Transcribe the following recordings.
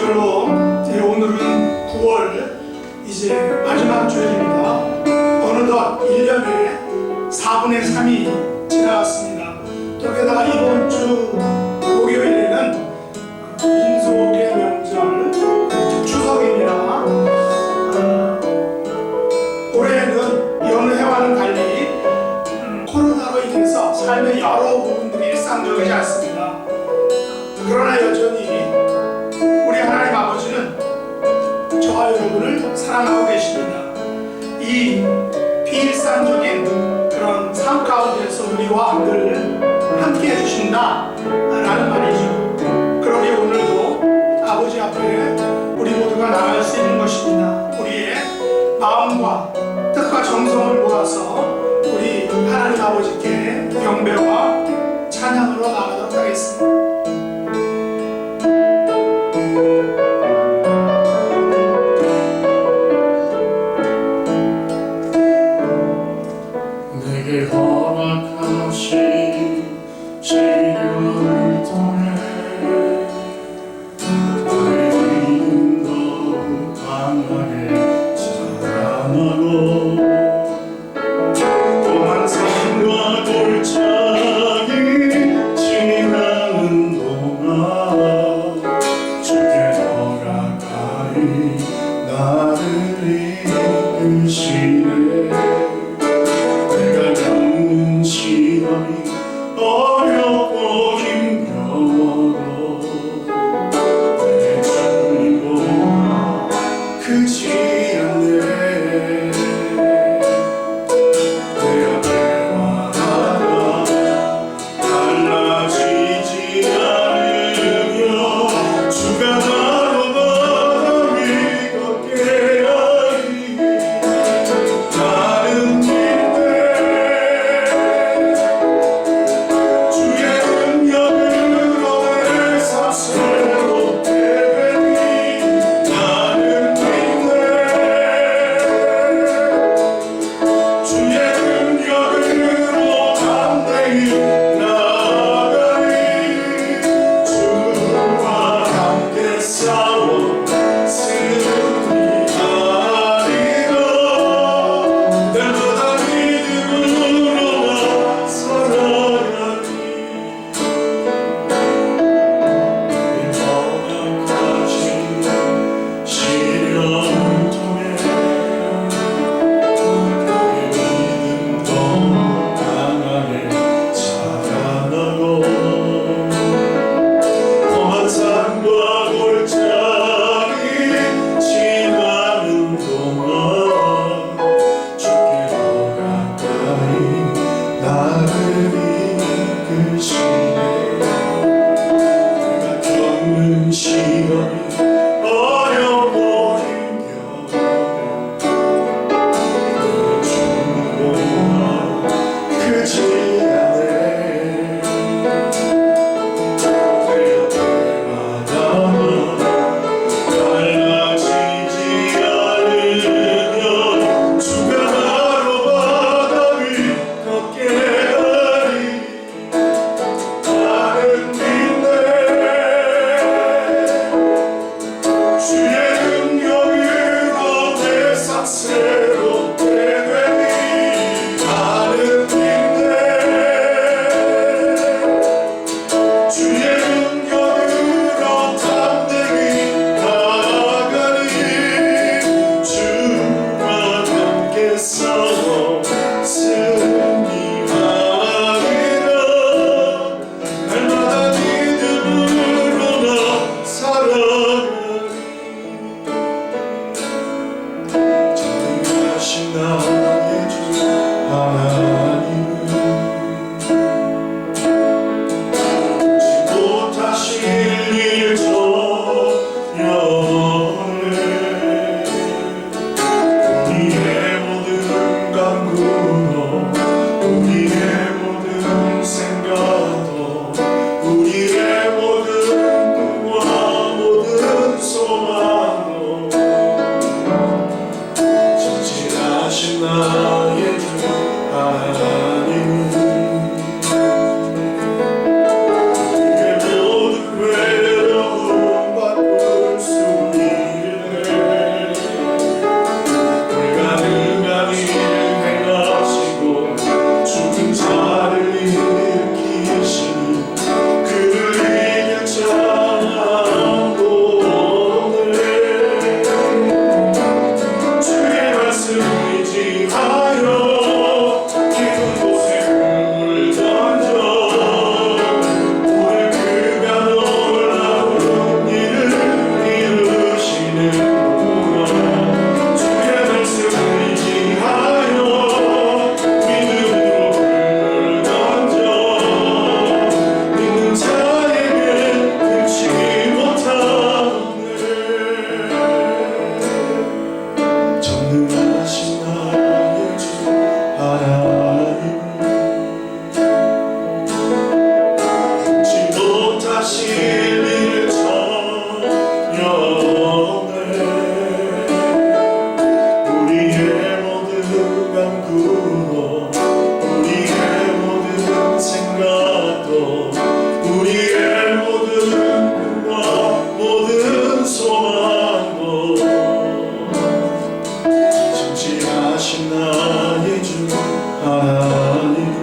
주일로 오늘은 9월 이제 마지막 주일입니다. 어느덧 1년에 4분의 3이 지나갔습니다. 또 게다가 이번 주 목요일에는 민속의 명절 추석입니다. 올해는 여느 해와는 달리 코로나로 인해서 삶의 여러 부분들이 일상적이지 않습니다. 그러나 여전히 우리 하나님 아버지는 저와 여러분을 사랑하고 계십니다. 이 비일상적인 그런 삶 가운데서 우리와 늘 함께 해주신다 라는 말이죠. 그러기에 오늘도 아버지 앞에 우리 모두가 나갈 수 있는 것입니다. 우리의 마음과 뜻과 정성을 모아서 우리 하나님 아버지께 경배와 찬양으로 나가도록 하겠습니다. 내게 허락하신 시련을 통해 나의 믿음도 강하게 자라나고 또한 삶과 골짜기 지나는 동안 주께 더 가까이 나를 이끄시네. 시간이 어렵고 힘겨워도 내 주님보다 크지 않네. 내 앞에와 나가 달라지지 않으며 주가 나로 바다 위 걷게 하리. 나는 생명에 우리의 모든 간구도 우리의 모든 생각도 우리의 모든 꿈과 모든 소망도 진실하신 나의 주 하나님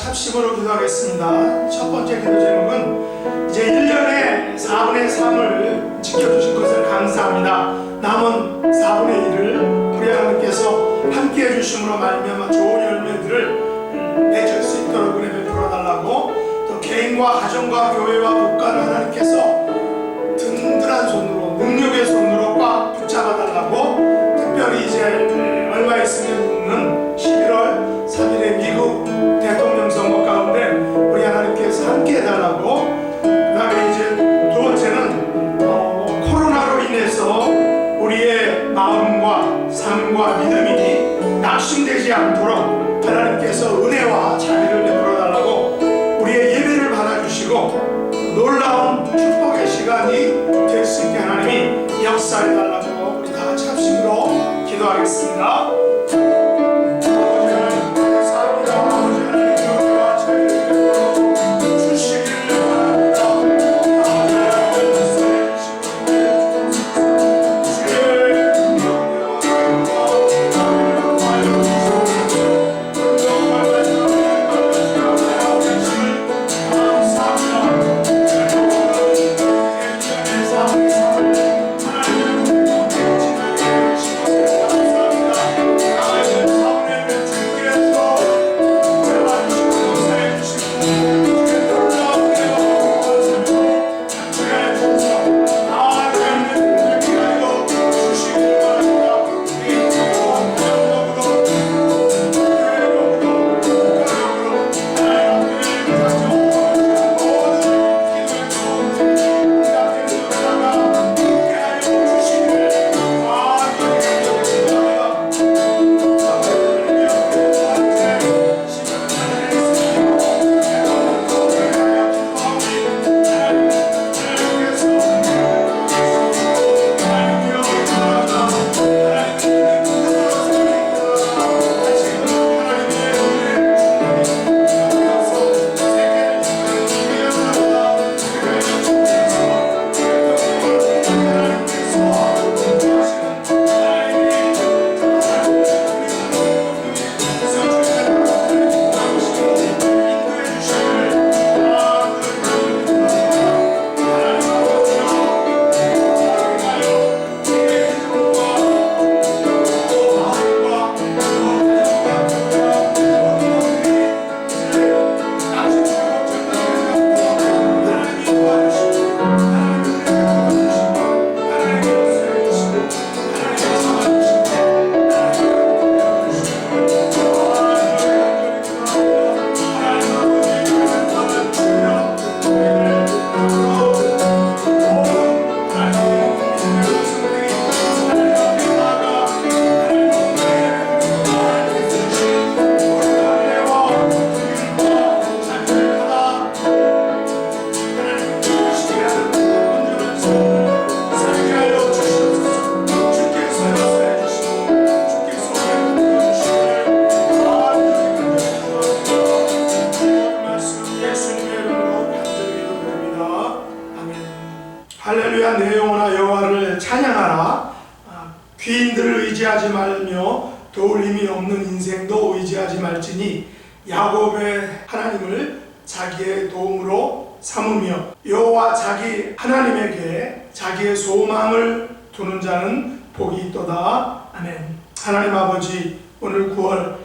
합심으로 기도하겠습니다. 첫 번째 기도 제목은 이제 1년에 4분의 3을 지켜주신 것을 감사합니다. 남은 4분의 1을 우리 하나님께서 함께해 주심으로 말미암아 좋은 열매들을 맺을 수 있도록 은혜를 풀어달라고, 또 개인과 가정과 교회와 국가를 하나님께서 든든한 손으로 능력의 손으로 꽉 붙잡아달라고, 특별히 이제 얼마 있으면 11월 3일에 미국 대통령 선거 가운데 우리 하나님께서 함께 해달라고, 그 다음에 이제 두 번째는 코로나로 인해서 우리의 마음과 삶과 믿음이 낙심되지 않도록 하나님께서 은혜와 자비를 베풀어달라고, 우리의 예배를 받아주시고 놀라운 축복의 시간이 될 수 있게 하나님이 역사해달라고 우리 다 같이 합심으로 기도하겠습니다. 찬양하라. 귀인들을 의지하지 말며 도울 힘이 없는 인생도 의지하지 말지니 야곱의 하나님을 자기의 도움으로 삼으며 여호와 자기 하나님에게 자기의 소망을 두는 자는 복이 있도다. 아멘. 하나님 아버지, 오늘 9월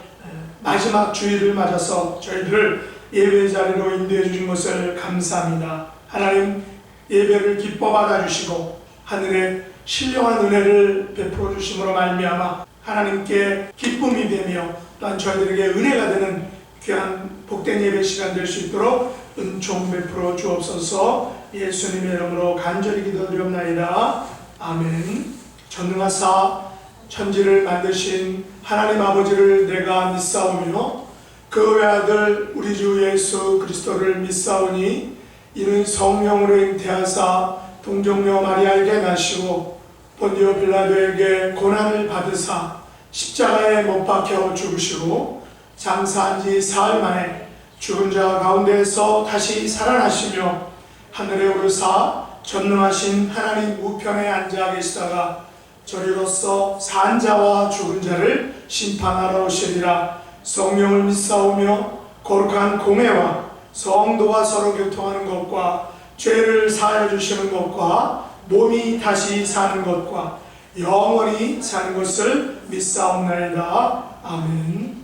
마지막 주일을 맞아서 저희들을 예배 자리로 인도해 주신 것을 감사합니다. 하나님, 예배를 기뻐 받아주시고 하늘의 신령한 은혜를 베풀어 주심으로 말미암아 하나님께 기쁨이 되며 또한 저희들에게 은혜가 되는 귀한 복된 예배 시간 될 수 있도록 은총 베풀어 주옵소서. 예수님의 이름으로 간절히 기도드리옵나이다. 아멘. 전능하사 천지를 만드신 하나님 아버지를 내가 믿사오며 그 외아들 우리 주 예수 그리스도를 믿사오니 이는 성령으로 잉태하사 동정녀 마리아에게 나시고 본디오 빌라도에게 고난을 받으사 십자가에 못 박혀 죽으시고 장사한 지 사흘 만에 죽은 자 가운데에서 다시 살아나시며 하늘에 오르사 전능하신 하나님 우편에 앉아 계시다가 저리로서 산 자와 죽은 자를 심판하러 오시리라. 성령을 믿사오며 거룩한 공회와 성도가 서로 교통하는 것과 죄를 사하여 주시는 것과 몸이 다시 사는 것과 영원히 사는 것을 믿사옵나이다. 아멘.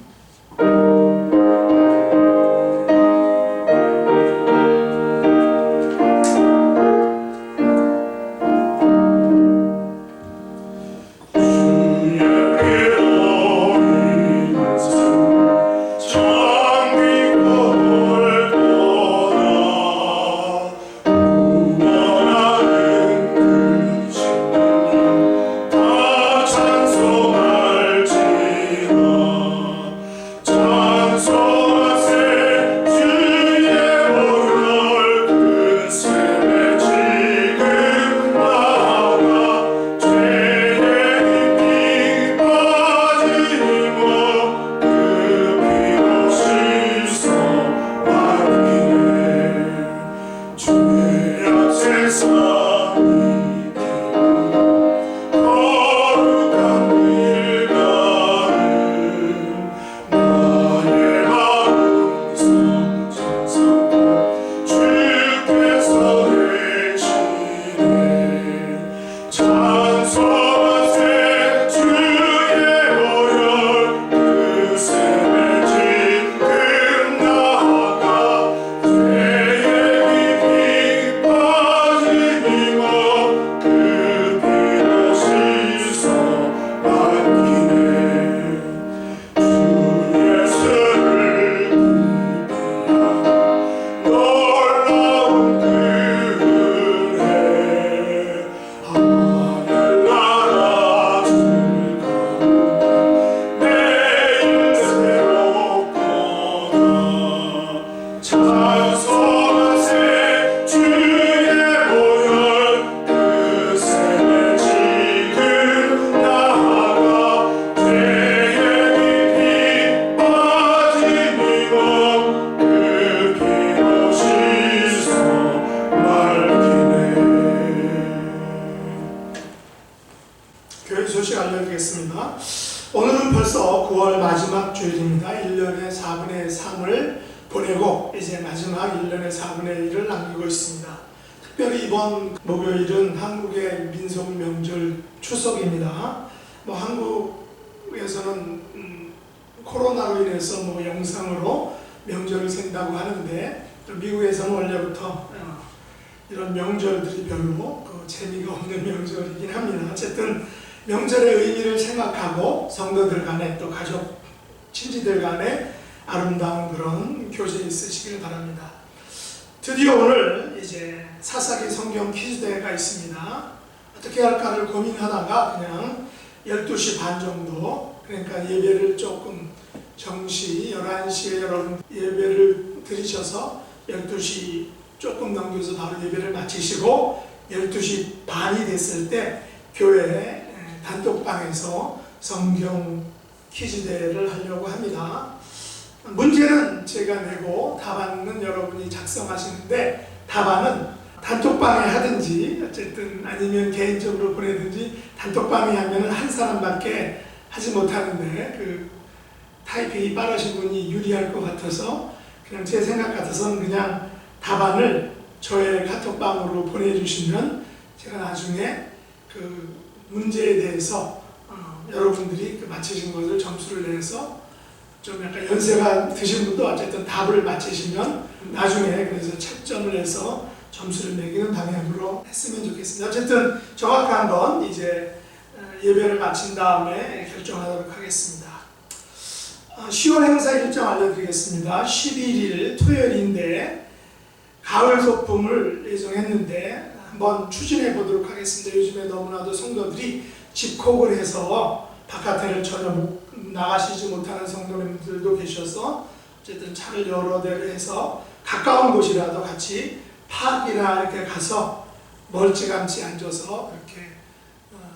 소식 알려드리겠습니다. 오늘은 벌써 9월 마지막 주일입니다. 1년의 4분의 3을 보내고 이제 마지막 1년의 4분의 1을 남기고 있습니다. 특별히 이번 목요일은 한국의 민속 명절 추석입니다. 한국에서는 코로나로 인해서 영상으로 명절을 센다고 하는데 또 미국에서는 원래부터 이런 명절들이 별로 재미가 없는 명절이긴 합니다. 어쨌든 명절의 의미를 생각하고 성도들 간에 또 가족, 친지들 간에 아름다운 그런 교제 있으시길 바랍니다. 드디어 오늘 이제 사사기 성경 퀴즈대회가 있습니다. 어떻게 할까를 고민하다가 그냥 12시 반 정도, 그러니까 예배를 조금 정시 11시에 여러분 예배를 드리셔서 12시 조금 넘겨서 바로 예배를 마치시고 12시 반이 됐을 때 교회 단톡방에서 성경 퀴즈대회를 하려고 합니다. 문제는 제가 내고 답안은 여러분이 작성하시는데 답안은 단톡방에 하든지 어쨌든 아니면 개인적으로 보내든지 단톡방에 하면은 한 사람밖에 하지 못하는데 그 타이핑이 빠르신 분이 유리할 것 같아서 그냥 제 생각 같아서는 그냥 답안을 저의 카톡방으로 보내주시면 제가 나중에 그 문제에 대해서 여러분들이 그 맞히신 것을 점수를 내서 좀 약간 연세가 드신 분도 어쨌든 답을 맞히시면 나중에 그래서 채점을 해서 점수를 매기는 방향으로 했으면 좋겠습니다. 어쨌든 정확한 건 이제 예배를 마친 다음에 결정하도록 하겠습니다. 10월 행사 일정 알려드리겠습니다. 11일 토요일인데 가을 소풍을 예정했는데 한번 추진해 보도록 하겠습니다. 요즘에 너무나도 성도들이 집콕을 해서 바깥에를 전혀 나가시지 못하는 성도님들도 계셔서 어쨌든 차를 여러 대를 해서 가까운 곳이라도 같이 파악이나 이렇게 가서 멀찌감치 앉아서 이렇게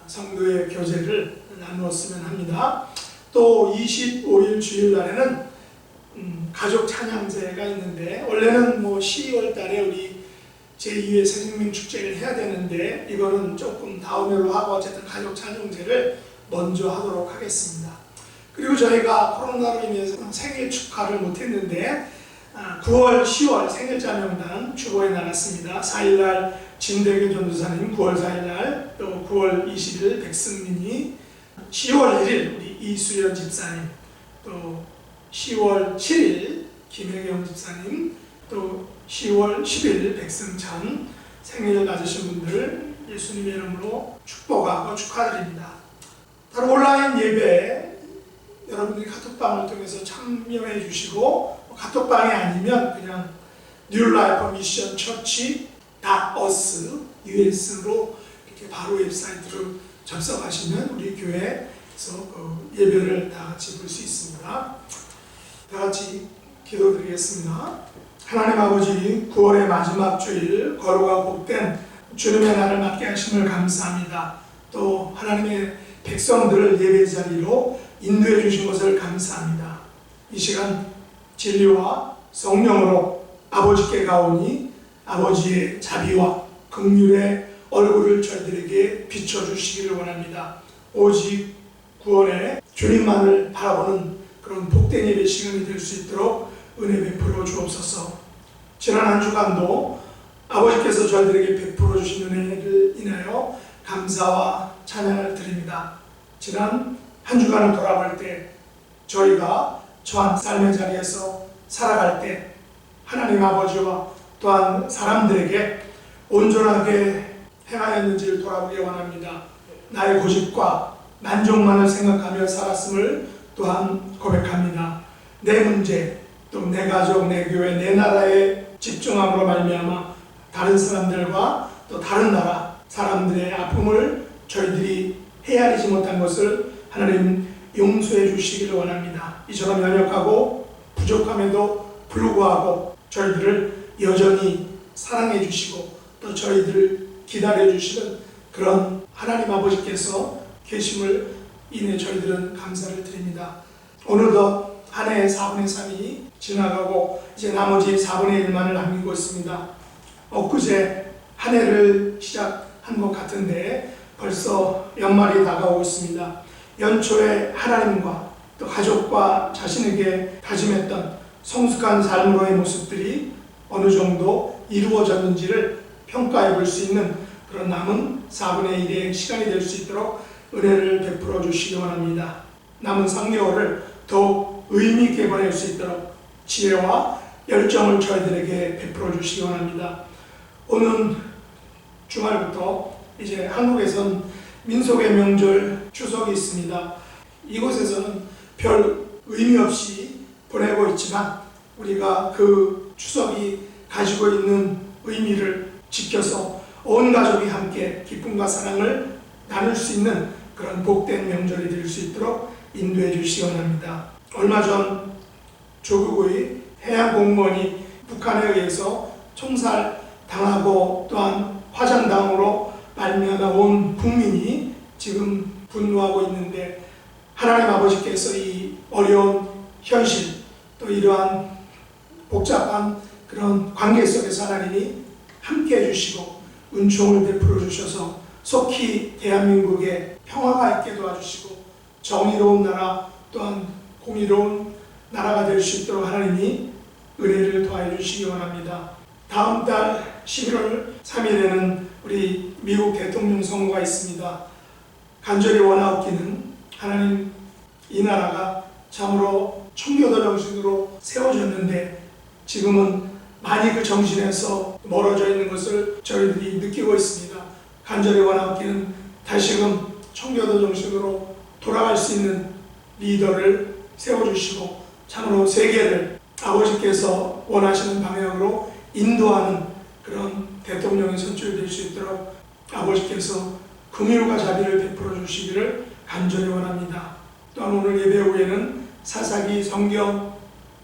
성도의 교제를 나누었으면 합니다. 또 25일 주일 날에는 가족 찬양제가 있는데 원래는 12월 달에 우리 제2회 새생명 축제를 해야 되는데 이거는 조금 다음으로 하고 어쨌든 가족 찬양제를 먼저 하도록 하겠습니다. 그리고 저희가 코로나로 인해서 생일 축하를 못했는데 9월, 10월 생일자 명단 추보에 나갔습니다. 4일날 진대규 전도사님, 9월 4일날 또 9월 20일 백승민이, 10월 1일 우리 이수연 집사님, 또 10월 7일 김혜경 집사님, 또 10월 10일 백승찬 생일 맞으신 분들 예수님의 이름으로 축복하고 축하드립니다. 다른 온라인 예배 여러분들이 카톡방을 통해서 참여해 주시고 카톡방이 아니면 그냥 뉴라이프 미션 처치 .us us로 이렇게 바로 웹사이트로 접속하시면 우리 교회에서 예배를 다 같이 볼 수 있습니다. 다 같이 기도드리겠습니다. 하나님 아버지 9월의 마지막 주일 거룩하고 복된 주님의 날을 맞게 하심을 감사합니다. 또 하나님의 백성들을 예배 자리로 인도해 주신 것을 감사합니다. 이 시간 진리와 성령으로 아버지께 가오니 아버지의 자비와 긍휼의 얼굴을 저희들에게 비춰주시기를 원합니다. 오직 9월에 주님만을 바라보는 그런 복된 예배 시간이 될 수 있도록 은혜 베풀어 주옵소서. 지난 한 주간도 아버지께서 저희들에게 베풀어 주신 은혜를 인하여 감사와 찬양을 드립니다. 지난 한 주간을 돌아볼 때 저희가 처한 삶의 자리에서 살아갈 때 하나님 아버지와 또한 사람들에게 온전하게 행하였는지를 돌아보기 원합니다. 나의 고집과 만족만을 생각하며 살았음을 또한 고백합니다. 내 문제, 또 내 가족, 내 교회, 내 나라에 집중함으로 말미암아 다른 사람들과 또 다른 나라 사람들의 아픔을 저희들이 헤아리지 못한 것을 하나님 용서해 주시기를 원합니다. 이처럼 연약하고 부족함에도 불구하고 저희들을 여전히 사랑해 주시고 또 저희들을 기다려 주시는 그런 하나님 아버지께서 계심을 인해 저희들은 감사를 드립니다. 오늘도 한 해의 4분의 3이 지나가고 이제 나머지 4분의 1만을 남기고 있습니다. 엊그제 한 해를 시작한 것 같은데 벌써 연말이 다가오고 있습니다. 연초에 하나님과 또 가족과 자신에게 다짐했던 성숙한 삶으로의 모습들이 어느 정도 이루어졌는지를 평가해 볼 수 있는 그런 남은 4분의 1의 시간이 될 수 있도록 은혜를 베풀어 주시기 원합니다. 남은 3개월을 더욱 의미 있게 보낼 수 있도록 지혜와 열정을 저희들에게 베풀어 주시기 원합니다. 오는 주말부터 이제 한국에선 민속의 명절 추석이 있습니다. 이곳에서는 별 의미 없이 보내고 있지만 우리가 그 추석이 가지고 있는 의미를 지켜서 온 가족이 함께 기쁨과 사랑을 나눌 수 있는 그런 복된 명절이 될 수 있도록 인도해 주시기 원합니다. 얼마 전 조국의 해양 공무원이 북한에 의해서 총살당하고 또한 화장당으로 말미암아 온 국민이 지금 분노하고 있는데 하나님 아버지께서 이 어려운 현실 또 이러한 복잡한 그런 관계 속에서 하나님이 함께 해주시고 은총을 베풀어 주셔서 속히 대한민국에 평화가 있게 도와주시고 정의로운 나라 또한 공의로운 나라가 될 수 있도록 하나님이 은혜를 더해 주시기 원합니다. 다음 달 11월 3일에는 우리 미국 대통령 선거가 있습니다. 간절히 원하옵기는 하나님, 이 나라가 참으로 청교도 정신으로 세워졌는데 지금은 많이 그 정신에서 멀어져 있는 것을 저희들이 느끼고 있습니다. 간절히 원하옵기는 다시금 청교도 정신으로 돌아갈 수 있는 리더를 세워주시고 참으로 세계를 아버지께서 원하시는 방향으로 인도하는 그런 대통령이 선출될 수 있도록 아버지께서 긍휼과 자비를 베풀어 주시기를 간절히 원합니다. 또한 오늘 예배 후에는 사사기 성경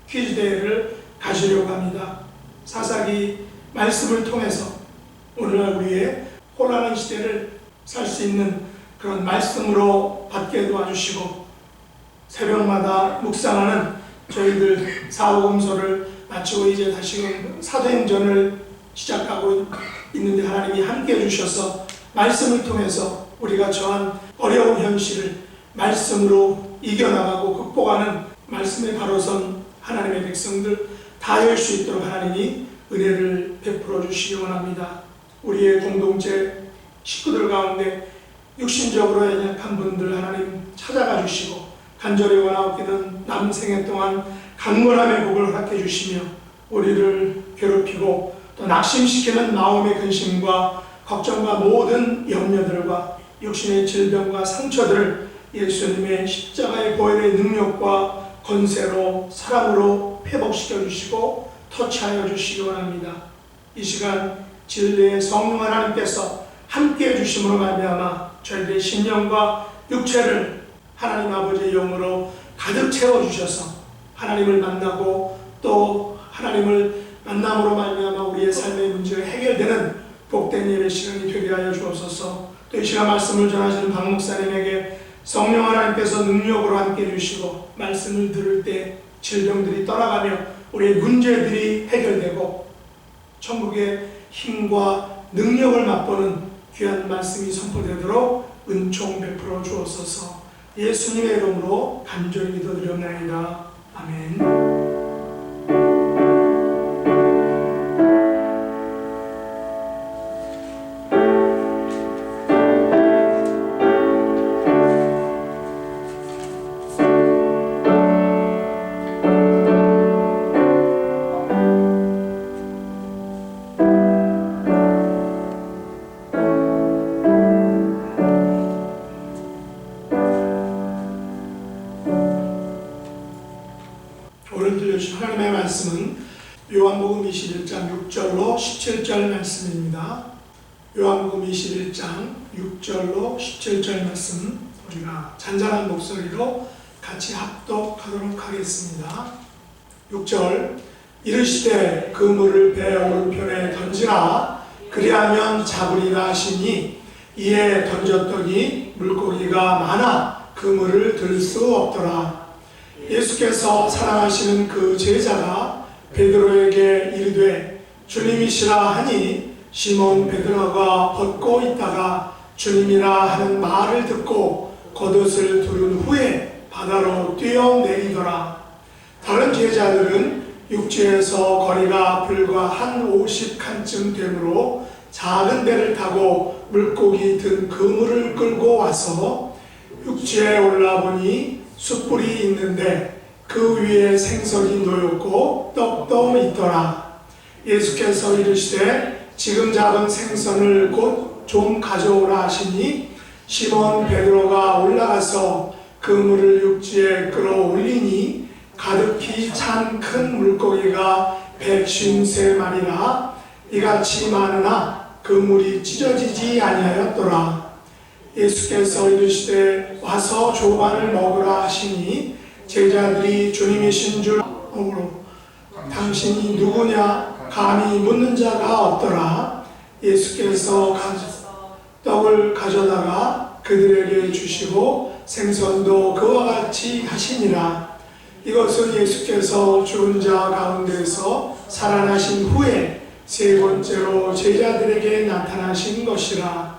퀴즈 대회를 가시려고 합니다. 사사기 말씀을 통해서 오늘날 우리의 혼란한 시대를 살 수 있는 그런 말씀으로 받게 도와주시고 새벽마다 묵상하는 저희들 사복음서를 마치고 이제 다시금 사도행전을 시작하고 있는데 하나님이 함께 해주셔서 말씀을 통해서 우리가 처한 어려운 현실을 말씀으로 이겨나가고 극복하는 말씀에 바로 선 하나님의 백성들 다 될 수 있도록 하나님이 은혜를 베풀어 주시기 원합니다. 우리의 공동체 식구들 가운데 육신적으로 연약한 분들 하나님 찾아가 주시고 간절히 원하옵기는 남생애 동안 강건함의 복을 허락해 주시며 우리를 괴롭히고 또 낙심시키는 마음의 근심과 걱정과 모든 염려들과 육신의 질병과 상처들을 예수님의 십자가의 보혈의 능력과 권세로 사랑으로 회복시켜 주시고 터치하여 주시기 원합니다. 이 시간 진리의 성령 하나님께서 함께 해주심으로 말미암아 저희들의 심령과 육체를 하나님 아버지의 영으로 가득 채워주셔서 하나님을 만나고 또 하나님을 만남으로 말미암아 우리의 삶의 문제가 해결되는 복된 예배 시간이 되게 하여 주옵소서. 또 이 시간 말씀을 전하시는 박 목사님에게 성령 하나님께서 능력으로 함께 해주시고 말씀을 들을 때 질병들이 떠나가며 우리의 문제들이 해결되고 천국의 힘과 능력을 맛보는 귀한 말씀이 선포되도록 은총 베풀어 주옵소서. 예수님의 이름으로 간절히 기도드렸나이다. 아멘. 오늘 들려주신 하나님의 말씀은 요한복음 21장 6절로 17절 말씀입니다. 요한복음 21장 6절로 17절 말씀 우리가 잔잔한 목소리로 같이 합독하도록 하겠습니다. 6절 이르시되 그 물을 배 오른편에 던지라 그리하면 잡으리라 하시니 이에 던졌더니 물고기가 많아 그 물을 들 수 없더라. 예수께서 사랑하시는 그 제자가 베드로에게 이르되 주님이시라 하니 시몬 베드로가 벗고 있다가 주님이라 하는 말을 듣고 겉옷을 두른 후에 바다로 뛰어내리더라. 다른 제자들은 육지에서 거리가 불과 한 50칸쯤 되므로 작은 배를 타고 물고기 든 그물을 끌고 와서 육지에 올라보니 숯불이 있는데 그 위에 생선이 놓였고 떡도 있더라. 예수께서 이르시되 지금 잡은 생선을 곧 좀 가져오라 하시니 시몬 베드로가 올라가서 그물을 육지에 끌어올리니 가득히 찬 큰 물고기가 153마리라 이같이 많으나 그물이 찢어지지 아니하였더라. 예수께서 이르시되 와서 조반을 먹으라 하시니 제자들이 주님이신 줄 알므로 당신이 누구냐 감히 묻는 자가 없더라. 예수께서 떡을 가져다가 그들에게 주시고 생선도 그와 같이 하시니라. 이것은 예수께서 죽은 자 가운데서 살아나신 후에 세 번째로 제자들에게 나타나신 것이라.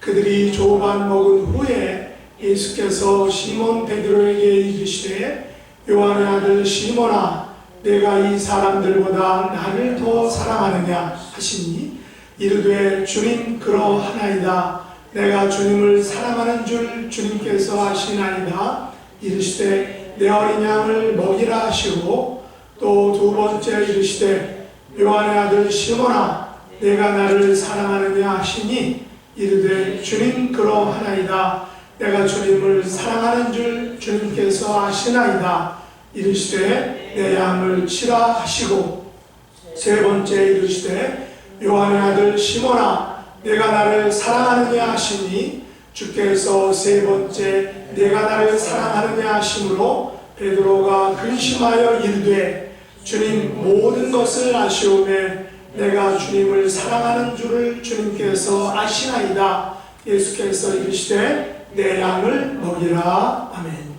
그들이 조반 먹은 후에 예수께서 시몬 베드로에게 이르시되 요한의 아들 시몬아 내가 이 사람들보다 나를 더 사랑하느냐 하시니 이르되 주님 그러하나이다. 내가 주님을 사랑하는 줄 주님께서 아시나이다. 이르시되 내 어린 양을 먹이라 하시고 또 두 번째 이르시되 요한의 아들 시몬아 내가 나를 사랑하느냐 하시니 이르되 주님 그러하나이다. 내가 주님을 사랑하는 줄 주님께서 아시나이다. 이르시되 내 양을 치라 하시고 세 번째 이르시되 요한의 아들 시몬아 내가 나를 사랑하느냐 하시니 주께서 세 번째 내가 나를 사랑하느냐 하심으로 베드로가 근심하여 이르되 주님 모든 것을 아시오매 내가 주님을 사랑하는 줄을 주님께서 아시나이다. 예수께서 이르시되 내 양을 먹이라. 아멘.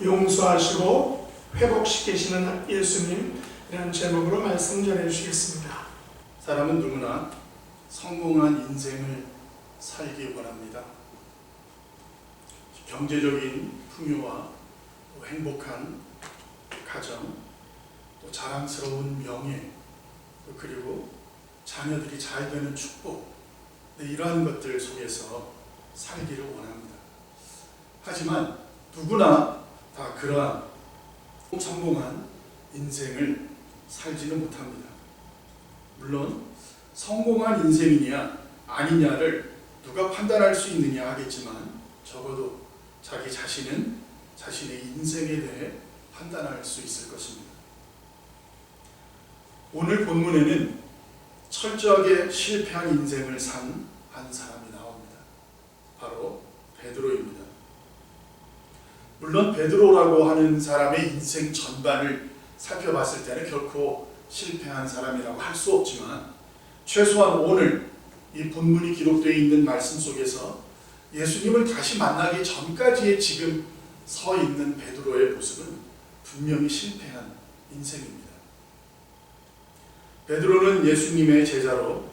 용서하시고 회복시키시는 예수님이라는 제목으로 말씀 전해주시겠습니다. 사람은 누구나 성공한 인생을 살기 원합니다. 경제적인 풍요와 행복한 가정, 또 자랑스러운 명예, 그리고 자녀들이 잘 되는 축복, 이러한 것들 속에서 살기를 원합니다. 하지만 누구나 다 그러한 성공한 인생을 살지는 못합니다. 물론 성공한 인생이냐 아니냐를 누가 판단할 수 있느냐 하겠지만 적어도 자기 자신은 자신의 인생에 대해 판단할 수 있을 것입니다. 오늘 본문에는 철저하게 실패한 인생을 산 한 사람이 나옵니다. 바로 베드로입니다. 물론 베드로라고 하는 사람의 인생 전반을 살펴봤을 때는 결코 실패한 사람이라고 할 수 없지만 최소한 오늘 이 본문이 기록되어 있는 말씀 속에서 예수님을 다시 만나기 전까지의 지금 서 있는 베드로의 모습은 분명히 실패한 인생입니다. 베드로는 예수님의 제자로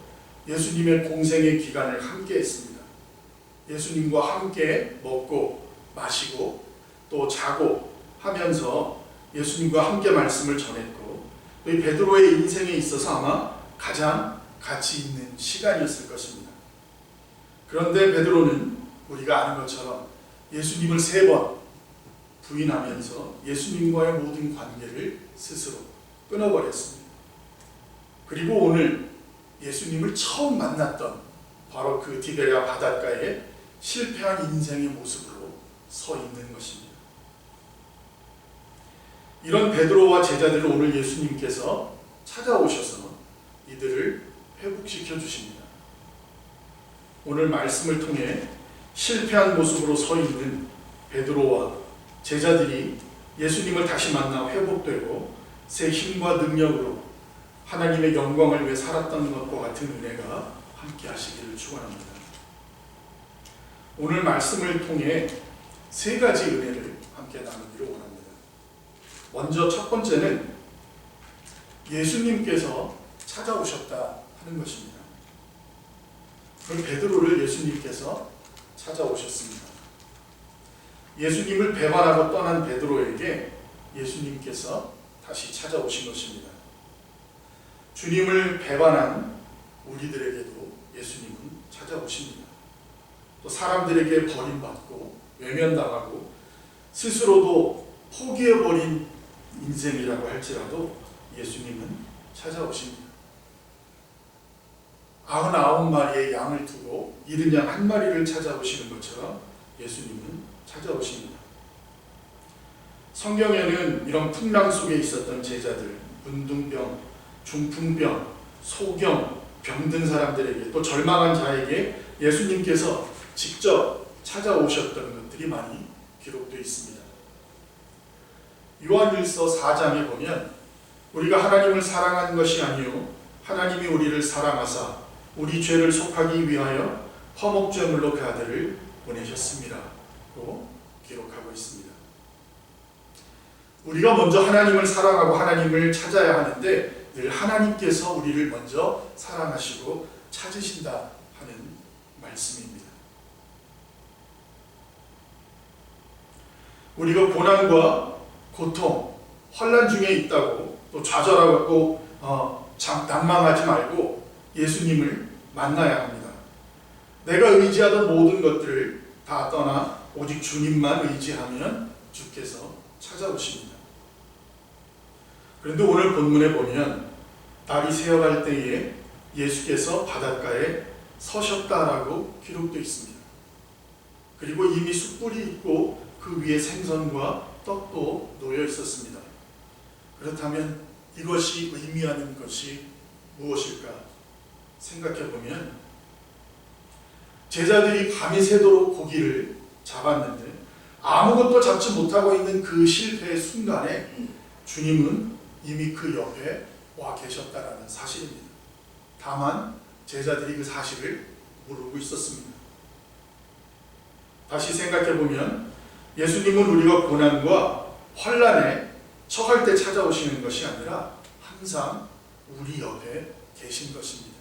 예수님의 공생의 기간을 함께 했습니다. 예수님과 함께 먹고 마시고 또 자고 하면서 예수님과 함께 말씀을 전했고 이 베드로의 인생에 있어서 아마 가장 같이 있는 시간이었을 것입니다. 그런데 베드로는 우리가 아는 것처럼 예수님을 3번 부인하면서 예수님과의 모든 관계를 스스로 끊어버렸습니다. 그리고 오늘 예수님을 처음 만났던 바로 그 디베랴 바닷가에 실패한 인생의 모습으로 서 있는 것입니다. 이런 베드로와 제자들을 오늘 예수님께서 찾아오셔서 이들을 회복시켜 주십니다. 오늘 말씀을 통해 실패한 모습으로 서 있는 베드로와 제자들이 예수님을 다시 만나 회복되고 새 힘과 능력으로 하나님의 영광을 위해 살았던 것과 같은 은혜가 함께 하시기를 축원합니다. 오늘 말씀을 통해 3가지 은혜를 함께 나누기를 원합니다. 먼저 첫 번째는 예수님께서 찾아오셨다 하는 것입니다. 그 베드로를 예수님께서 찾아오셨습니다. 예수님을 배반하고 떠난 베드로에게 예수님께서 다시 찾아오신 것입니다. 주님을 배반한 우리들에게도 예수님은 찾아오십니다. 또 사람들에게 버림받고 외면당하고 스스로도 포기해버린 인생이라고 할지라도 예수님은 찾아오십니다. 99마리의 양을 두고 잃은 양 1마리를 찾아오시는 것처럼 예수님은 찾아오십니다. 성경에는 이런 풍랑 속에 있었던 제자들, 문둥병, 중풍병, 소경, 병든 사람들에게 또 절망한 자에게 예수님께서 직접 찾아오셨던 것들이 많이 기록되어 있습니다. 요한일서 4장에 보면 우리가 하나님을 사랑한 것이 아니요 하나님이 우리를 사랑하사 우리 죄를 속하기 위하여 화목제물로 그 아들을 보내셨습니다. 로 기록하고 있습니다. 우리가 먼저 하나님을 사랑하고 하나님을 찾아야 하는데 늘 하나님께서 우리를 먼저 사랑하시고 찾으신다 하는 말씀입니다. 우리가 고난과 고통, 환난 중에 있다고 또 좌절하고 낭망하지 말고 예수님을 만나야 합니다. 내가 의지하던 모든 것들을 다 떠나 오직 주님만 의지하면 주께서 찾아오십니다. 그런데 오늘 본문에 보면 날이 새어갈 때에 예수께서 바닷가에 서셨다라고 기록되어 있습니다. 그리고 이미 숯불이 있고 그 위에 생선과 떡도 놓여 있었습니다. 그렇다면 이것이 의미하는 것이 무엇일까 생각해 보면 제자들이 밤이 새도록 고기를 잡았는데 아무것도 잡지 못하고 있는 그 실패의 순간에 주님은 이미 그 옆에 와 계셨다라는 사실입니다. 다만 제자들이 그 사실을 모르고 있었습니다. 다시 생각해 보면 예수님은 우리가 고난과 환난에 처할 때 찾아오시는 것이 아니라 항상 우리 옆에 계신 것입니다.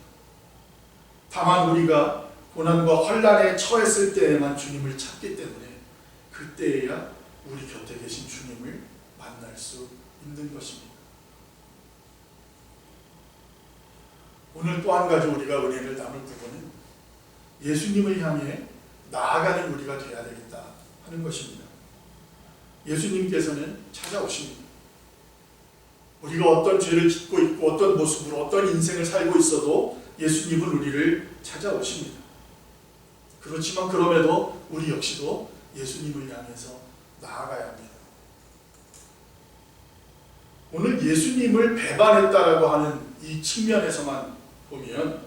다만 우리가 고난과 환난에 처했을 때에만 주님을 찾기 때문에 그때에야 우리 곁에 계신 주님을 만날 수 있는 것입니다. 오늘 또 한 가지 우리가 은혜를 나눌 부분은 예수님을 향해 나아가는 우리가 되어야 되겠다 하는 것입니다. 예수님께서는 찾아오십니다. 우리가 어떤 죄를 짓고 있고 어떤 모습으로 어떤 인생을 살고 있어도 예수님은 우리를 찾아오십니다. 그렇지만 그럼에도 우리 역시도 예수님을 향해서 나아가야 합니다. 오늘 예수님을 배반했다라고 하는 이 측면에서만 보면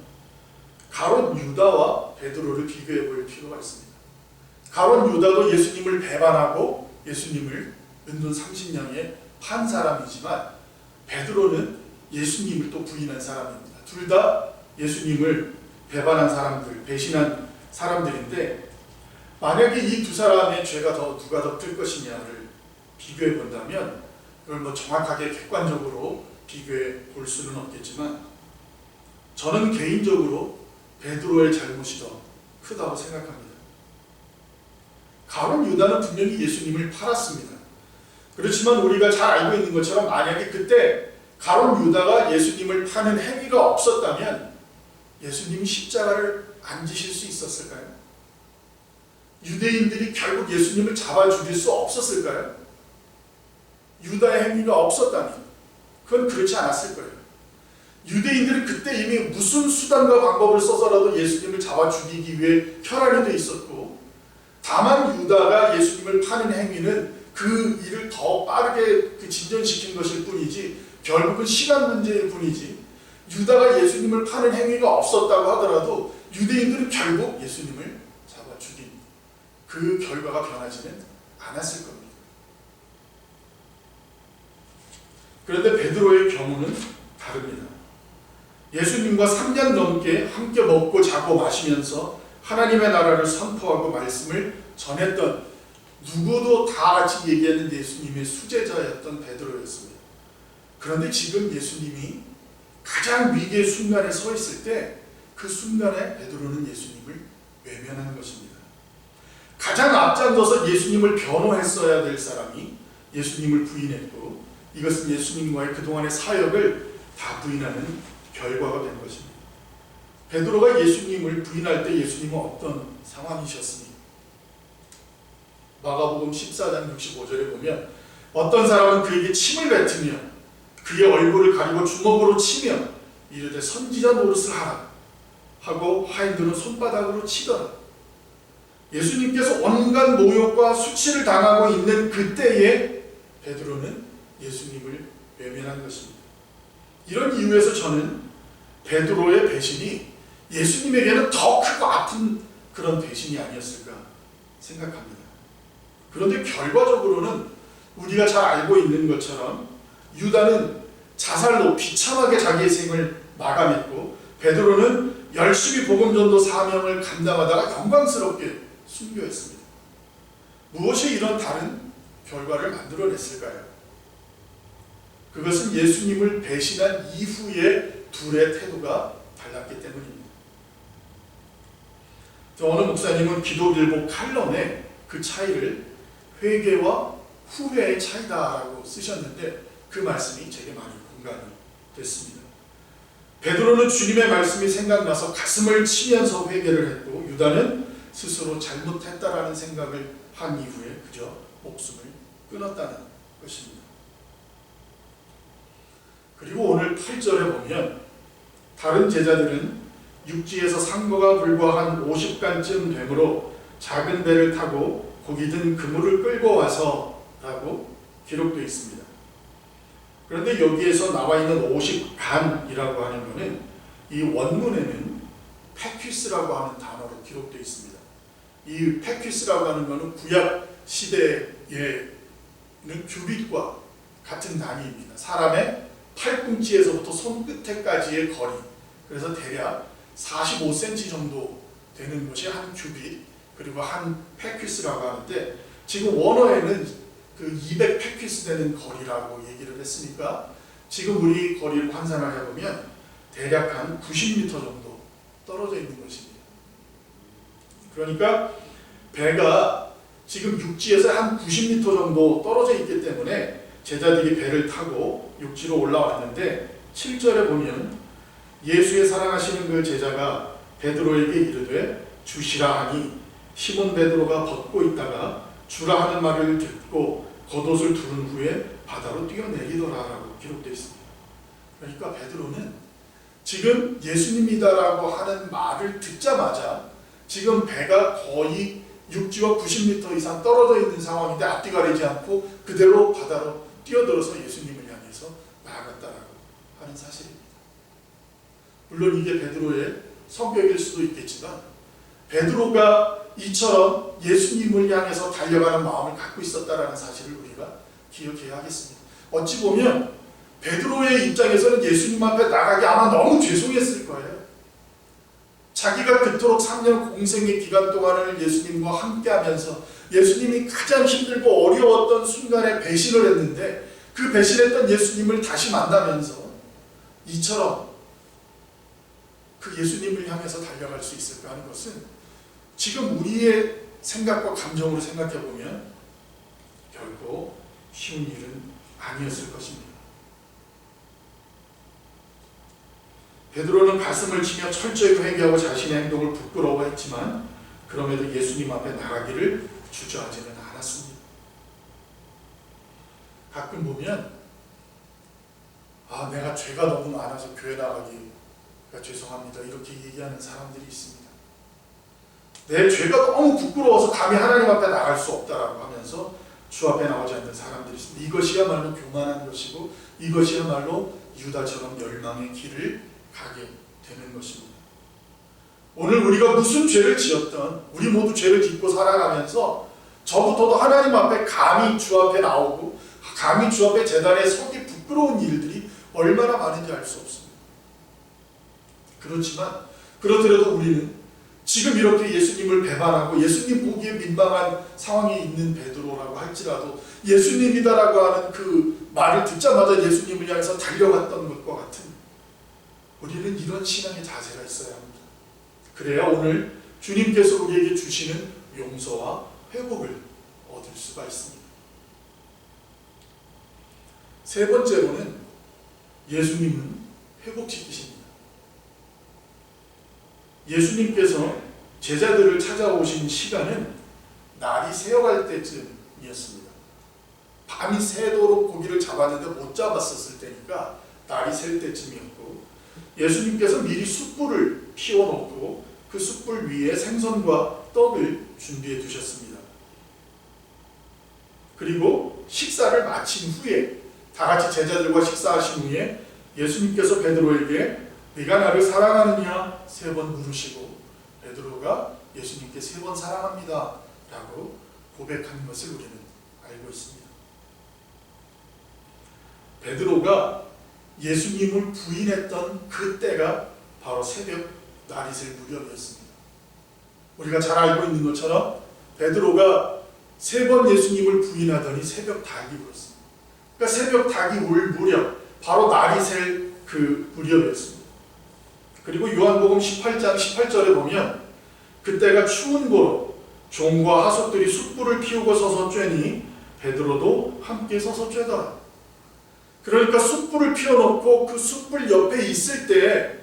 가롯 유다와 베드로를 비교해 볼 필요가 있습니다. 가롯 유다도 예수님을 배반하고 예수님을 은둔 30년에 판 사람이지만 베드로는 예수님을 또 부인한 사람입니다. 둘 다 예수님을 배반한 사람들, 배신한 사람들인데 만약에 이 두 사람의 죄가 누가 더 클 것이냐를 비교해 본다면 그걸 정확하게 객관적으로 비교해 볼 수는 없겠지만 저는 개인적으로 베드로의 잘못이 더 크다고 생각합니다. 가룟 유다는 분명히 예수님을 팔았습니다. 그렇지만 우리가 잘 알고 있는 것처럼 만약에 그때 가룟 유다가 예수님을 파는 행위가 없었다면 예수님이 십자가를 안 지실 수 있었을까요? 유대인들이 결국 예수님을 잡아 죽일 수 없었을까요? 유다의 행위가 없었다면 그건 그렇지 않았을 거예요. 유대인들은 그때 이미 무슨 수단과 방법을 써서라도 예수님을 잡아 죽이기 위해 혈안이 돼 있었고, 다만 유다가 예수님을 파는 행위는 그 일을 더 빠르게 진전시킨 것일 뿐이지 결국은 시간 문제일 뿐이지, 유다가 예수님을 파는 행위가 없었다고 하더라도 유대인들은 결국 예수님을 잡아 죽인 그 결과가 변하지는 않았을 겁니다. 그런데 베드로의 경우는 다릅니다. 예수님과 3년 넘게 함께 먹고 자고 마시면서 하나님의 나라를 선포하고 말씀을 전했던, 누구도 다 같이 얘기하는 예수님의 수제자였던 베드로였습니다. 그런데 지금 예수님이 가장 위기의 순간에 서 있을 때 그 순간에 베드로는 예수님을 외면한 것입니다. 가장 앞장서서 예수님을 변호했어야 될 사람이 예수님을 부인했고, 이것은 예수님과의 그동안의 사역을 다 부인하는 결과가 된 것입니다. 베드로가 예수님을 부인할 때 예수님은 어떤 상황이셨습니까? 마가복음 14장 65절에 보면 어떤 사람은 그에게 침을 뱉으며 그의 얼굴을 가리고 주먹으로 치며 이르되 선지자 노릇을 하라 하고 하인들은 손바닥으로 치더라. 예수님께서 온갖 모욕과 수치를 당하고 있는 그때에 베드로는 예수님을 외면한 것입니다. 이런 이유에서 저는 베드로의 배신이 예수님에게는 더 크고 아픈 그런 배신이 아니었을까 생각합니다. 그런데 결과적으로는 우리가 잘 알고 있는 것처럼 유다는 자살로 비참하게 자기의 생을 마감했고, 베드로는 열심히 복음전도 사명을 감당하다가 영광스럽게 순교했습니다. 무엇이 이런 다른 결과를 만들어냈을까요? 그것은 예수님을 배신한 이후의 둘의 태도가 달랐기 때문입니다. 어느 목사님은 기독일보 칼럼에 그 차이를 회개와 후회의 차이다라고 쓰셨는데 그 말씀이 제게 많이 공감이 됐습니다. 베드로는 주님의 말씀이 생각나서 가슴을 치면서 회개를 했고, 유다는 스스로 잘못했다라는 생각을 한 이후에 그저 목숨을 끊었다는 것입니다. 그리고 오늘 8절에 보면 다른 제자들은 육지에서 상거가 불과 한 50간쯤 되므로 작은 배를 타고 고기 든 그물을 끌고 와서 라고 기록되어 있습니다. 그런데 여기에서 나와 있는 50간이라고 하는 것은 이 원문에는 패퀴스라고 하는 단어로 기록되어 있습니다. 이 패퀴스라고 하는 것은 구약 시대에는 규빗과 같은 단위입니다. 사람의 팔꿈치에서부터 손끝에까지의 거리, 그래서 대략 45cm 정도 되는 것이 한 규빗, 그리고 한 패퀴스라고 하는데, 지금 원어에는 그 200 패퀴스 되는 거리라고 얘기를 했으니까 지금 우리 거리를 환산을 해보면 대략 한 90m 정도 떨어져 있는 것입니다. 그러니까 배가 지금 육지에서 한 90m 정도 떨어져 있기 때문에 제자들이 배를 타고 육지로 올라왔는데, 7절에 보면 예수의 사랑하시는 그 제자가 베드로에게 이르되 주시라 하니 시몬 베드로가 벗고 있다가 주라 하는 말을 듣고 겉옷을 두른 후에 바다로 뛰어내리더라라고 기록되어 있습니다. 그러니까 베드로는 지금 예수님이다라고 하는 말을 듣자마자 지금 배가 거의 육지와 90m 이상 떨어져 있는 상황인데 앞뒤 가리지 않고 그대로 바다로 뛰어들어서 예수님을 향해서 나아갔다라고 하는 사실입니다. 물론 이게 베드로의 성격일 수도 있겠지만, 베드로가 이처럼 예수님을 향해서 달려가는 마음을 갖고 있었다라는 사실을 우리가 기억해야 하겠습니다. 어찌 보면 베드로의 입장에서는 예수님 앞에 나가기 아마 너무 죄송했을 거예요. 자기가 그토록 3년 공생의 기간 동안을 예수님과 함께하면서 예수님이 가장 힘들고 어려웠던 순간에 배신을 했는데, 그 배신했던 예수님을 다시 만나면서 이처럼 그 예수님을 향해서 달려갈 수 있을까 하는 것은 지금 우리의 생각과 감정으로 생각해 보면 결코 쉬운 일은 아니었을 것입니다. 베드로는 가슴을 치며 철저히 회개하고 자신의 행동을 부끄러워했지만 그럼에도 예수님 앞에 나가기를 주저하지는 않았습니다. 가끔 보면 내가 죄가 너무 많아서 교회 나가기가 죄송합니다 이렇게 얘기하는 사람들이 있습니다. 내 죄가 너무 부끄러워서 감히 하나님 앞에 나갈 수 없다라고 하면서 주 앞에 나오지 않는 사람들이 있습니다. 이것이야말로 교만한 것이고 이것이야말로 유다처럼 멸망의 길을 가게 되는 것입니다. 오늘 우리가 무슨 죄를 지었던 우리 모두 죄를 짓고 살아가면서 저부터도 하나님 앞에 감히 주 앞에 나오고 감히 주 앞에 제단에 서기 부끄러운 일들이 얼마나 많은지 알 수 없습니다. 그렇지만 그렇더라도 우리는 지금 이렇게 예수님을 배반하고 예수님 보기에 민망한 상황에 있는 베드로라고 할지라도 예수님이다라고 하는 그 말을 듣자마자 예수님을 향해서 달려갔던 것과 같은 우리는 이런 신앙의 자세가 있어야 합니다. 그래야 오늘 주님께서 우리에게 주시는 용서와 회복을 얻을 수가 있습니다. 세 번째로는 예수님은 회복시키십니다. 예수님께서 제자들을 찾아오신 시간은 날이 새어갈 때쯤이었습니다. 밤이 새도록 고기를 잡았는데 못 잡았었을 때니까 날이 셀 때쯤이었고 예수님께서 미리 숯불을 피워놓고 그 숯불 위에 생선과 떡을 준비해 두셨습니다. 그리고 식사를 마친 후에 다 같이 제자들과 식사하신 후에 예수님께서 베드로에게 네가 나를 사랑하느냐 3번 물으시고 베드로가 예수님께 3번 사랑합니다 라고 고백한 것을 우리는 알고 있습니다. 베드로가 예수님을 부인했던 그 때가 바로 새벽 날이 셀 무렵이었습니다. 우리가 잘 알고 있는 것처럼 베드로가 3번 예수님을 부인하더니 새벽 닭이 울었습니다. 그러니까 새벽 닭이 울 무렵 바로 날이 셀 그 무렵이었습니다. 그리고 요한복음 18장 18절에 보면 그때가 추운 고로 종과 하속들이 숯불을 피우고 서서 쬐니 베드로도 함께 서서 쬐더라. 그러니까 숯불을 피워놓고 그 숯불 옆에 있을 때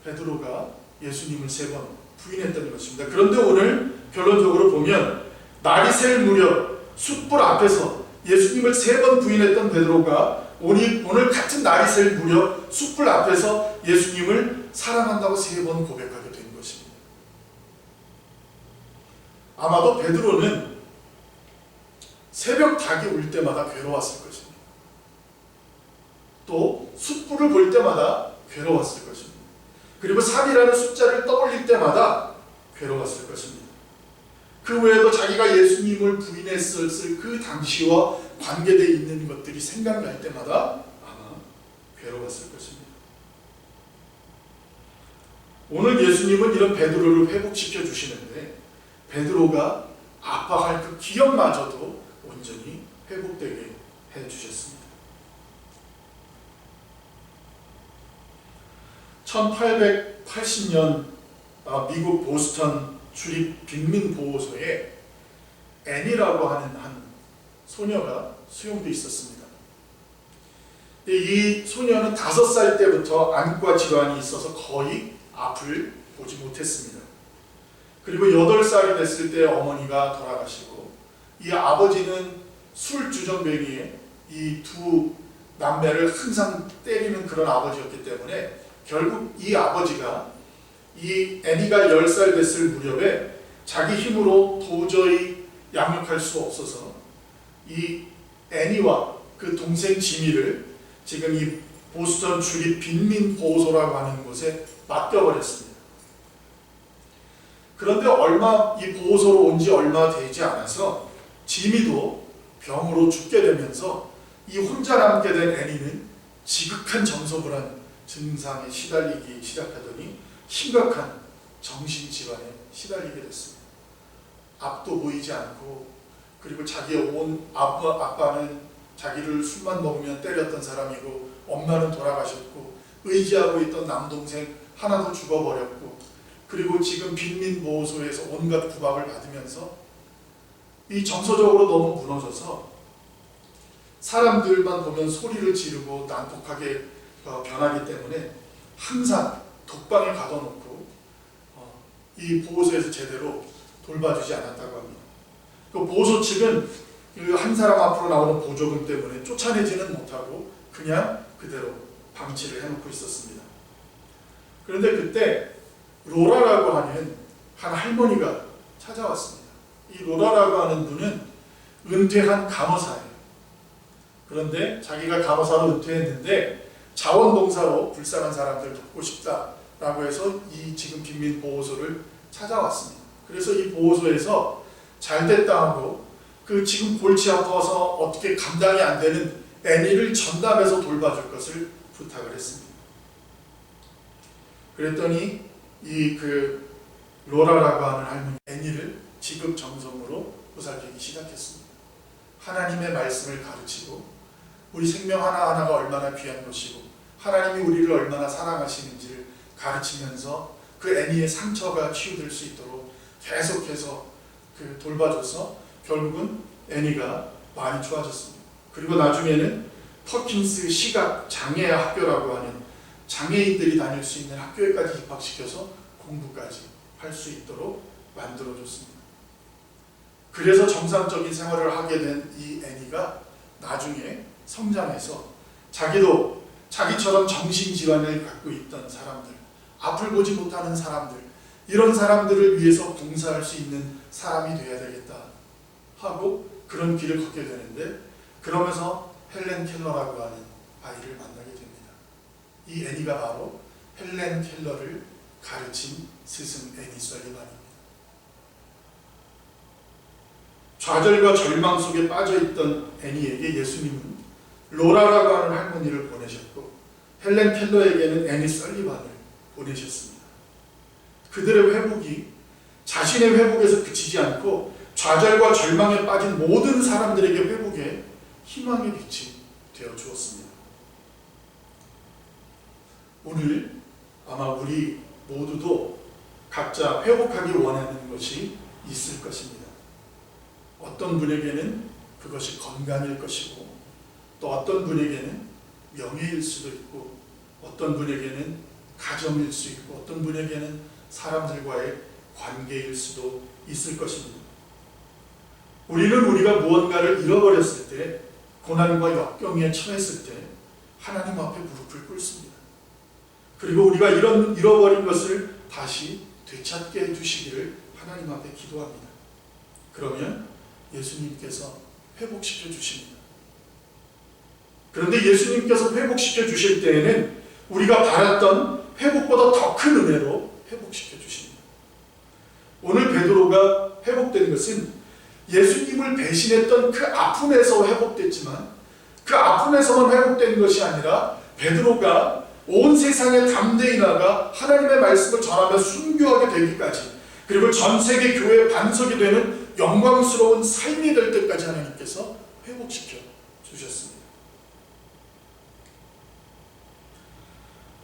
베드로가 예수님을 3번 부인했다는 것입니다. 그런데 오늘 결론적으로 보면 날이 셀 무렵 숯불 앞에서 예수님을 3번 부인했던 베드로가 오늘 같은 날이 셀 무렵 숯불 앞에서 예수님을 사랑한다고 3번 고백하게 된 것입니다. 아마도 베드로는 새벽 닭이 울 때마다 괴로웠을 것입니다. 또 숯불을 볼 때마다 괴로웠을 것입니다. 그리고 3이라는 숫자를 떠올릴 때마다 괴로웠을 것입니다. 그 외에도 자기가 예수님을 부인했을 그 당시와 관계되어 있는 것들이 생각날 때마다 아마 괴로웠을 것입니다. 오늘 예수님은 이런 베드로를 회복시켜 주시는데 베드로가 아파할 그 기억마저도 온전히 회복되게 해주셨습니다. 1880년 미국 보스턴 주립 빈민보호소에 애니라고 하는 한 소녀가 수용돼 있었습니다. 이 소녀는 5살 때부터 안과 질환이 있어서 거의 앞을 보지 못했습니다. 그리고 8살이 됐을 때 어머니가 돌아가시고 이 아버지는 술주정뱅이에 이 두 남매를 항상 때리는 그런 아버지였기 때문에 결국 이 아버지가 이 애니가 10살 됐을 무렵에 자기 힘으로 도저히 양육할 수 없어서 이 애니와 그 동생 지미를 지금 이 보스턴 주립 빈민보호소라고 하는 곳에 맡겨버렸습니다. 그런데 이 보호소로 온 지 얼마 되지 않아서 지미도 병으로 죽게 되면서 이 혼자 남게 된 애니는 지극한 정서불안 증상에 시달리기 시작하더니 심각한 정신질환에 시달리게 됐습니다. 앞도 보이지 않고 그리고 자기의 온 아빠는 자기를 술만 먹으면 때렸던 사람이고 엄마는 돌아가셨고 의지하고 있던 남동생 하나도 죽어버렸고 그리고 지금 빈민보호소에서 온갖 구박을 받으면서 이 정서적으로 너무 무너져서 사람들만 보면 소리를 지르고 난폭하게 변하기 때문에 항상 독방에 가둬놓고 이 보호소에서 제대로 돌봐주지 않았다고 합니다. 그 보호소 측은 그 한 사람 앞으로 나오는 보조금 때문에 쫓아내지는 못하고 그냥 그대로 방치를 해놓고 있었습니다. 그런데 그때 로라라고 하는 한 할머니가 찾아왔습니다. 이 로라라고 하는 분은 은퇴한 간호사예요. 그런데 자기가 간호사로 은퇴했는데 자원봉사로 불쌍한 사람들 돕고 싶다라고 해서 이 지금 빈민보호소를 찾아왔습니다. 그래서 이 보호소에서 잘됐다 하고 그 지금 골치 아파서 어떻게 감당이 안 되는 애니를 전담해서 돌봐줄 것을 부탁을 했습니다. 그랬더니 이 로라라고 하는 할머니 애니를 지극정성으로 보살피기 시작했습니다. 하나님의 말씀을 가르치고 우리 생명 하나하나가 얼마나 귀한 것이고 하나님이 우리를 얼마나 사랑하시는지를 가르치면서 그 애니의 상처가 치유될 수 있도록 계속해서 돌봐줘서 결국은 애니가 많이 좋아졌습니다. 그리고 나중에는 퍼킨스 시각 장애 학교라고 하는 장애인들이 다닐 수 있는 학교에까지 입학시켜서 공부까지 할 수 있도록 만들어줬습니다. 그래서 정상적인 생활을 하게 된 이 애니가 나중에 성장해서 자기도 자기처럼 정신질환을 갖고 있던 사람들, 앞을 보지 못하는 사람들, 이런 사람들을 위해서 봉사할 수 있는 사람이 되어야 되겠다 하고 그런 길을 걷게 되는데, 그러면서 헬렌 켈러라고 하는 아이를 만나게 됩니다. 이 애니가 바로 헬렌 켈러를 가르친 스승 애니 설리반입니다. 좌절과 절망 속에 빠져있던 애니에게 예수님은 로라라고 하는 할머니를 보내셨고 헬렌 켈러에게는 애니 설리반을 보내셨습니다. 그들의 회복이 자신의 회복에서 그치지 않고 좌절과 절망에 빠진 모든 사람들에게 회복의 희망의 빛이 되어 주었습니다. 오늘 아마 우리 모두도 각자 회복하기 원하는 것이 있을 것입니다. 어떤 분에게는 그것이 건강일 것이고, 또 어떤 분에게는 명예일 수도 있고, 어떤 분에게는 가정일 수 있고, 어떤 분에게는 사람들과의 관계일 수도 있을 것입니다. 우리는 우리가 무언가를 잃어버렸을 때, 고난과 역경에 처했을 때 하나님 앞에 무릎을 꿇습니다. 그리고 우리가 잃어버린 것을 다시 되찾게 해주시기를 하나님 앞에 기도합니다. 그러면 예수님께서 회복시켜 주십니다. 그런데 예수님께서 회복시켜 주실 때에는 우리가 바랐던 회복보다 더 큰 은혜로 회복시켜 주십니다. 오늘 베드로가 회복된 것은 예수님을 배신했던 그 아픔에서 회복됐지만, 그 아픔에서만 회복된 것이 아니라 베드로가 온 세상에 담대히 나가 하나님의 말씀을 전하며 순교하게 되기까지, 그리고 전 세계 교회의 반석이 되는 영광스러운 삶이 될 때까지 하나님께서 회복시켜 주셨습니다.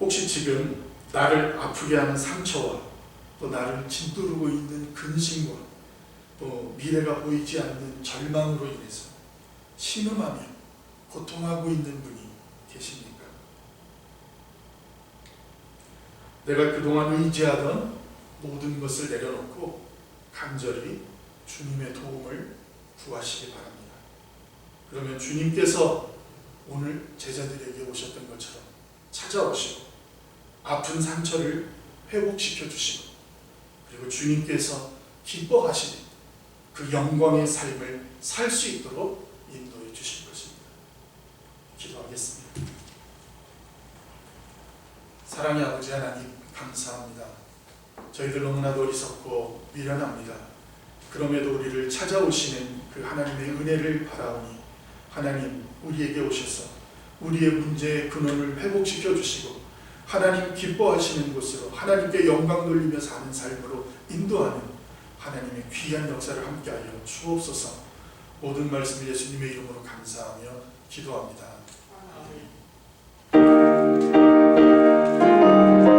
혹시 지금 나를 아프게 하는 상처와 또 나를 짓누르고 있는 근심과 또 미래가 보이지 않는 절망으로 인해서 신음하며 고통하고 있는 분이 계십니까? 내가 그동안 의지하던 모든 것을 내려놓고 간절히 주님의 도움을 구하시기 바랍니다. 그러면 주님께서 오늘 제자들에게 오셨던 것처럼 찾아오시고 아픈 상처를 회복시켜 주시고, 그리고 주님께서 기뻐하시는 그 영광의 삶을 살 수 있도록 인도해 주실 것입니다. 기도하겠습니다. 사랑의 아버지 하나님, 감사합니다. 저희들 너무나도 어리석고 미련합니다. 그럼에도 우리를 찾아오시는 그 하나님의 은혜를 바라오니 하나님, 우리에게 오셔서 우리의 문제의 근원을 회복시켜 주시고 하나님 기뻐하시는 곳으로 하나님께 영광 돌리며 사는 삶으로 인도하는 하나님의 귀한 역사를 함께하여 주옵소서. 모든 말씀 예수님의 이름으로 감사하며 기도합니다. 주님 앞에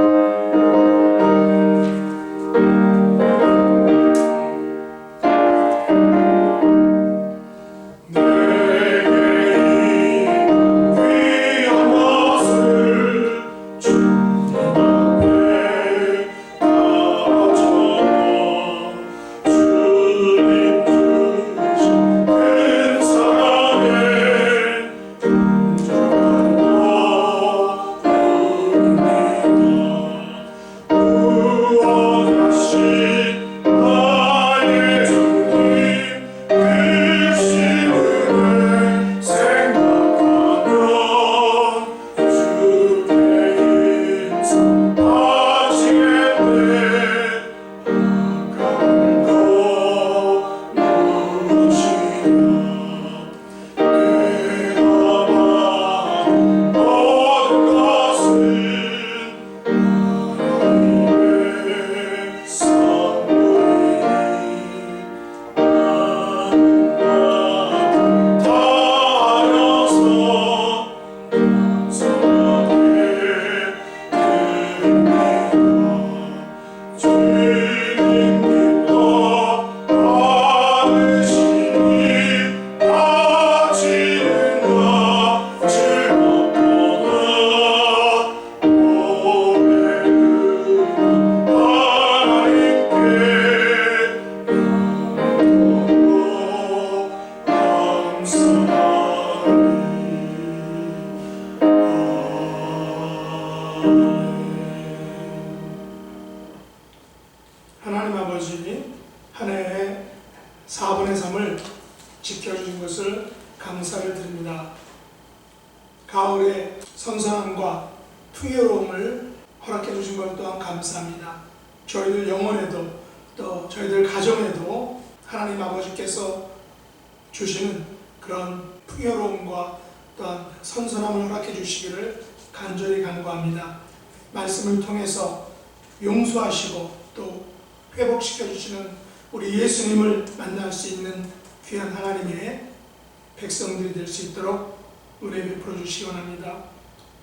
가을의 선선함과 풍요로움을 허락해 주신 것 또한 감사합니다. 저희들 영혼에도 또 저희들 가정에도 하나님 아버지께서 주시는 그런 풍요로움과 또한 선선함을 허락해 주시기를 간절히 간구합니다. 말씀을 통해서 용서하시고 또 회복시켜 주시는 우리 예수님을 만날 수 있는 귀한 하나님의 백성들이 될 수 있도록 은혜 베풀어 주시기 원합니다.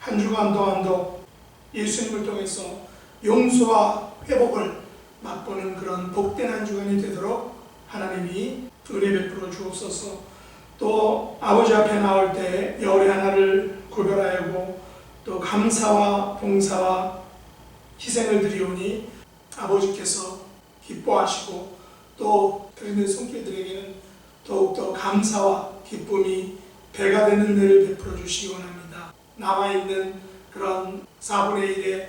한 주간 동안도 예수님을 통해서 용서와 회복을 맛보는 그런 복된 한 주간이 되도록 하나님이 은혜 베풀어 주옵소서. 또 아버지 앞에 나올 때 열의 하나를 구별하고 또 감사와 봉사와 희생을 드리오니 아버지께서 기뻐하시고 또 드리는 손길들에게는 더욱더 감사와 기쁨이 배가 되는 은혜를 베풀어 주시기 원합니다. 남아있는 그런 4분의 1의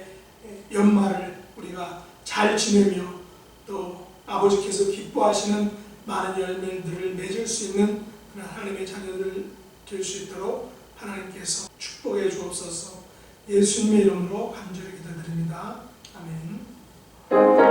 연말을 우리가 잘 지내며 또 아버지께서 기뻐하시는 많은 열매들을 맺을 수 있는 그런 하나님의 자녀들 될 수 있도록 하나님께서 축복해 주옵소서. 예수님의 이름으로 간절히 기도드립니다. 아멘.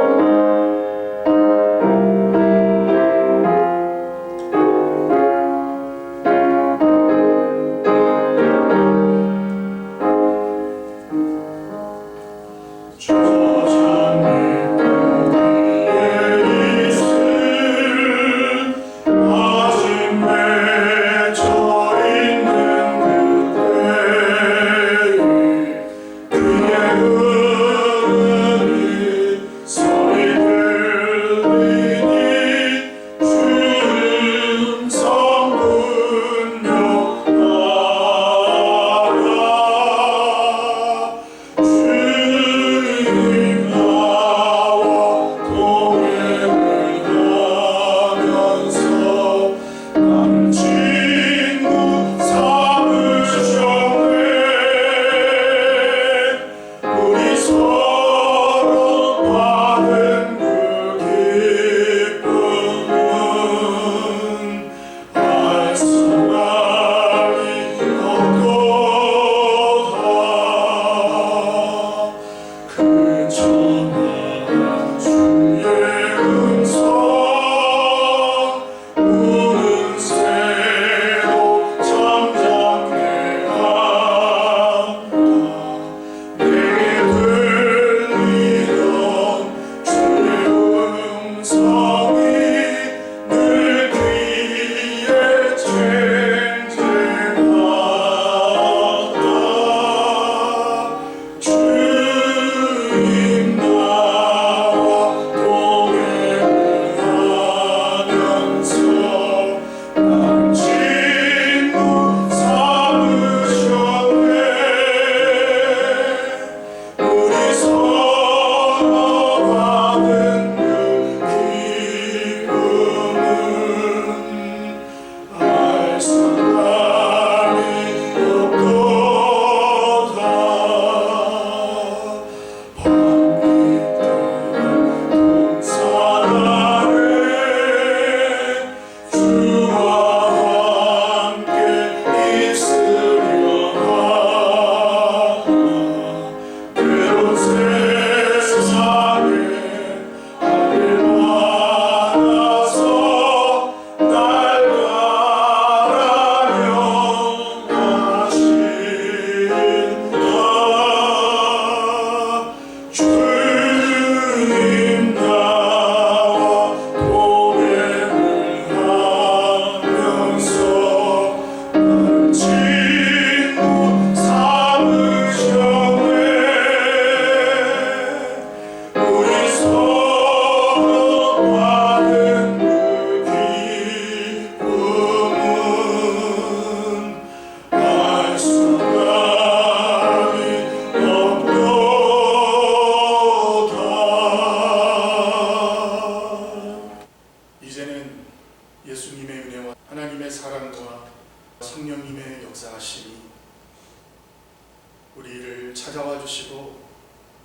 찾아와 주시고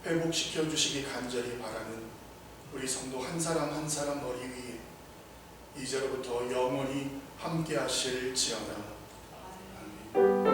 회복시켜 주시기 간절히 바라는 우리 성도 한 사람 한 사람 머리 위에 이제로부터 영원히 함께 하실지어다. 아멘.